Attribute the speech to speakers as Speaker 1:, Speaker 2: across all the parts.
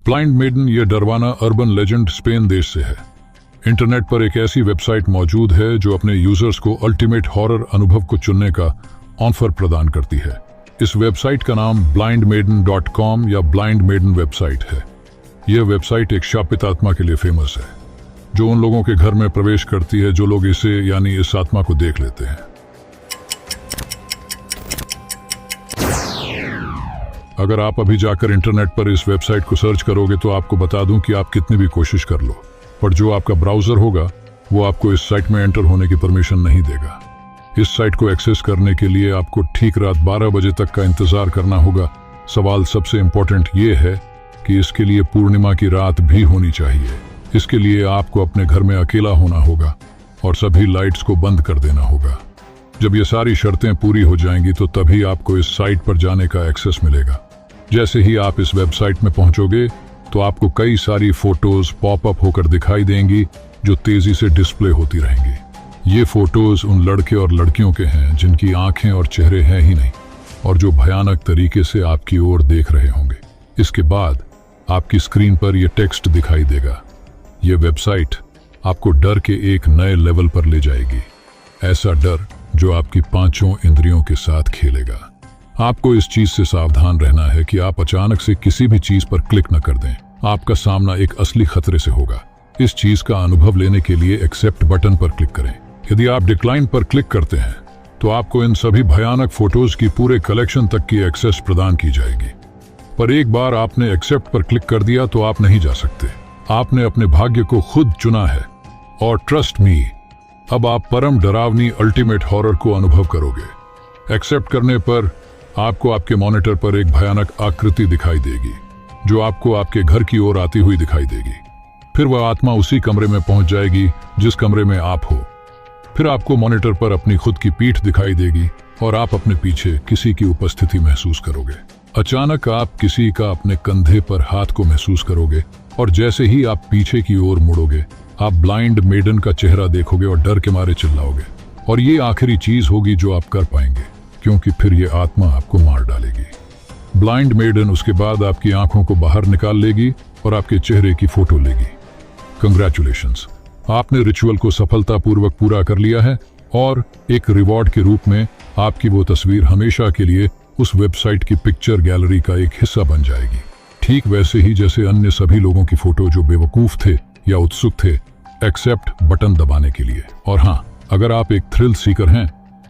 Speaker 1: Blind maiden ये डरवाना urban legend Spain देश से है। इंटरनेट पर एक ऐसी वेबसाइट मौजूद है जो अपने यूजर्स को अल्टीमेट हॉरर अनुभव को चुनने का ऑफर प्रदान करती है। इस वेबसाइट का नाम blindmaiden.com या ब्लाइंड मेडन वेबसाइट है। यह वेबसाइट एक शापित आत्मा के लिए फेमस है, जो उन लोगों के घर में प्रवेश करती है जो लोग इसे यानी इस आत्मा को देख लेते हैं। अगर आप अभी जाकर इंटरनेट पर इस वेबसाइट को सर्च करोगे तो आपको बता दूं कि आप कितनी भी कोशिश कर लो, पर जो आपका ब्राउजर होगा वो आपको इस साइट में एंटर होने की परमिशन नहीं देगा। इस साइट को एक्सेस करने के लिए आपको ठीक रात 12 बजे तक का इंतजार करना होगा। सवाल सबसे इम्पोर्टेंट ये है कि इसके लिए पूर्णिमा की रात भी होनी चाहिए। इसके लिए आपको अपने घर में अकेला होना होगा और सभी लाइट्स को बंद कर देना होगा। जब ये सारी शर्तें पूरी हो जाएंगी तो तभी आपको इस साइट पर जाने का एक्सेस मिलेगा। जैसे ही आप इस वेबसाइट में पहुंचोगे तो आपको कई सारी फोटोज पॉपअप होकर दिखाई देंगी जो तेजी से डिस्प्ले होती रहेंगी। ये फोटोज उन लड़के और लड़कियों के हैं जिनकी आंखें और चेहरे हैं ही नहीं और जो भयानक तरीके से आपकी ओर देख रहे होंगे। इसके बाद आपकी स्क्रीन पर यह टेक्स्ट दिखाई देगा। यह वेबसाइट आपको डर के एक नए लेवल पर ले जाएगी, ऐसा डर जो आपकी पांचों इंद्रियों के साथ खेलेगा। आपको इस चीज से सावधान रहना है कि आप अचानक से किसी भी चीज पर क्लिक न कर दें। आपका सामना एक असली खतरे से होगा। इस चीज का अनुभव लेने के लिए एक्सेप्ट बटन पर क्लिक करें। यदि आप डिक्लाइन पर क्लिक करते हैं तो आपको इन सभी भयानक फोटोज की पूरे कलेक्शन तक की एक्सेस प्रदान की जाएगी। पर एक बार आपने एक्सेप्ट पर क्लिक कर दिया तो आप नहीं जा सकते। आपने अपने भाग्य को खुद चुना है और ट्रस्ट मी, अब आप परम डरावनी अल्टीमेट हॉरर को अनुभव करोगे। एक्सेप्ट करने पर आपको आपके मॉनिटर पर एक भयानक आकृति दिखाई देगी जो आपको आपके घर की ओर आती हुई दिखाई देगी। फिर वह आत्मा उसी कमरे में पहुंच जाएगी जिस कमरे में आप हो। फिर आपको मॉनिटर पर अपनी खुद की पीठ दिखाई देगी और आप अपने पीछे किसी की उपस्थिति महसूस करोगे। अचानक आप किसी का अपने कंधे पर हाथ को महसूस करोगे और जैसे ही आप पीछे की ओर मुड़ोगे आप ब्लाइंड मेडन का चेहरा देखोगे और डर के मारे चिल्लाओगे। और ये आखिरी चीज होगी जो आप कर पाएंगे, क्योंकि फिर ये आत्मा आपको मार डालेगी। ब्लाइंड मेडन उसके बाद आपकी आंखों को बाहर निकाल लेगी और आपके चेहरे की फोटो लेगी। कंग्रेचुलेशंस, आपने रिचुअल को सफलतापूर्वक पूरा कर लिया है और एक रिवॉर्ड के रूप में आपकी वो तस्वीर हमेशा के लिए उस वेबसाइट की पिक्चर गैलरी का एक हिस्सा बन जाएगी। ठीक वैसे ही जैसे अन्य सभी लोगों की फोटो जो बेवकूफ थे या उत्सुक थे एक्सेप्ट बटन दबाने के लिए। और हाँ, अगर आप एक थ्रिल सीकर हैं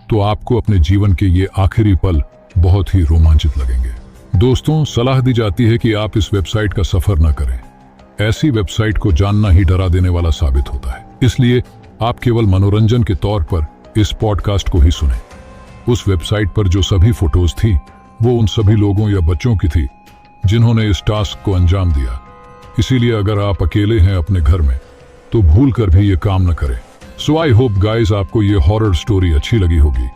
Speaker 1: तो आपको अपने जीवन के ये आखिरी पल बहुत ही रोमांचित लगेंगे। दोस्तों, सलाह दी जाती है कि आप इस वेबसाइट का सफर न करें। ऐसी वेबसाइट को जानना ही डरा देने वाला साबित होता है। इसलिए आप केवल मनोरंजन के तौर पर इस पॉडकास्ट को ही सुनें। उस वेबसाइट पर जो सभी फोटोज थी वो उन सभी लोगों या बच्चों की थी जिन्होंने इस टास्क को अंजाम दिया। इसीलिए अगर आप अकेले हैं अपने घर में तो भूल कर भी ये काम न करें। सो आई होप गाइज आपको ये हॉरर स्टोरी अच्छी लगी होगी।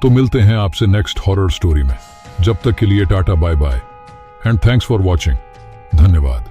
Speaker 1: तो मिलते हैं आपसे नेक्स्ट हॉरर स्टोरी में। जब तक के लिए tata bye bye and thanks for watching. धन्यवाद।